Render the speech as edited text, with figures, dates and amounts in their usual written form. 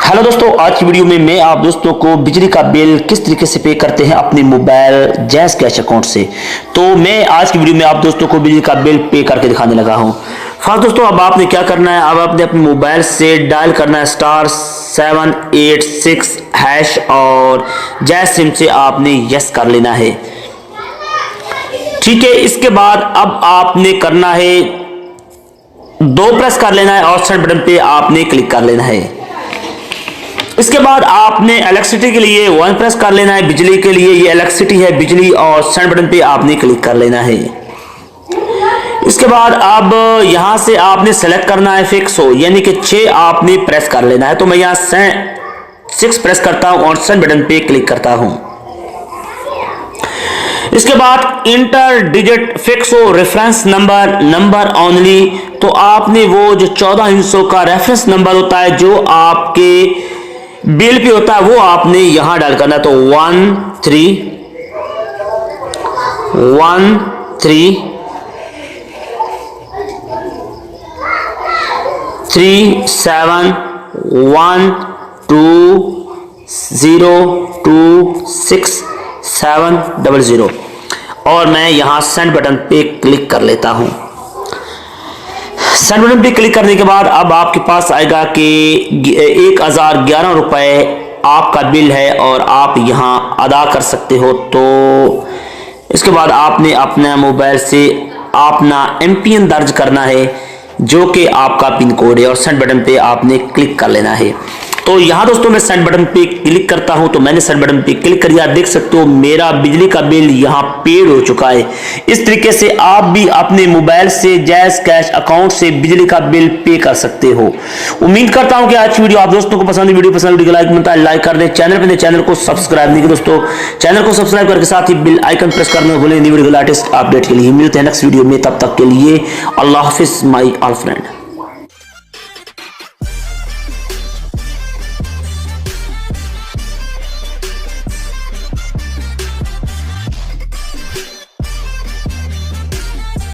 Hello दोस्तों, आज की वीडियो में मैं आप दोस्तों को बिजली का बिल किस तरीके से पे करते हैं अपने मोबाइल जैज़ कैश अकाउंट से। तो मैं आज की वीडियो में आप दोस्तों को बिजली का बिल पे करके दिखाने लगा हूं। फर्स्ट दोस्तों, अब आपने क्या करना है, अब आपने अपने मोबाइल से डायल करना है *786# और जैज़ सिम से आपने यस कर लेना है। ठीक है, इसके बाद अब आपने करना है 2 प्रेस कर लेना है और सेंड बटन पे आपने क्लिक कर लेना है। इसके बाद आपने इलेक्ट्रिसिटी के लिए 1 प्रेस कर लेना है, बिजली के लिए ये इलेक्ट्रिसिटी है बिजली, और सेंड बटन पे आपने क्लिक कर लेना है। इसके बाद अब यहां से आपने सेलेक्ट करना है फिक्स हो, यानी कि 6 आपने प्रेस कर लेना है। तो मैं यहां 6 प्रेस करता हूं और सेंड बटन पे क्लिक करता हूं। इसके बाद इंटर डिजिट फिक्स हो रेफरेंस नंबर ओनली, तो आपने वो जो 14 हिस्सों का रेफरेंस नंबर होता है जो आपके बिल पे होता है वो आपने यहां डाल करना। तो 133127126700 और मैं यहां सेंड बटन पे क्लिक कर लेता हूं। सेंड बटन पे क्लिक करने के बाद अब आपके पास आएगा कि 1011 रुपए आपका बिल है और आप यहां अदा कर सकते हो। तो इसके बाद आपने अपने मोबाइल से अपना एमपीएन दर्ज करना है जो कि आपका पिन कोड है और सेंड बटन पे आपने क्लिक कर लेना है। तो यहां दोस्तों मैं सेंड बटन पे क्लिक करता हूं, तो मैंने सेंड बटन पे क्लिक कर दिया। देख सकते हो मेरा बिजली का बिल यहां पेड हो चुका है। इस तरीके से आप भी अपने मोबाइल से जैज़ कैश अकाउंट से बिजली का बिल पे कर सकते हो। उम्मीद करता हूं कि आज की वीडियो आप दोस्तों को पसंद, वीडियो को लाइक बनता है लाइक कर दें। चैनल पे चैनल को सब्सक्राइब नहीं किया दोस्तों, चैनल को सब्सक्राइब करके साथ ही बिल आइकन प्रेस करना भूलें। वीडियो लेटेस्ट अपडेट के लिए मिलते हैं नेक्स्ट वीडियो में, तब तक के लिए अल्लाह हाफिज माय ऑल फ्रेंड।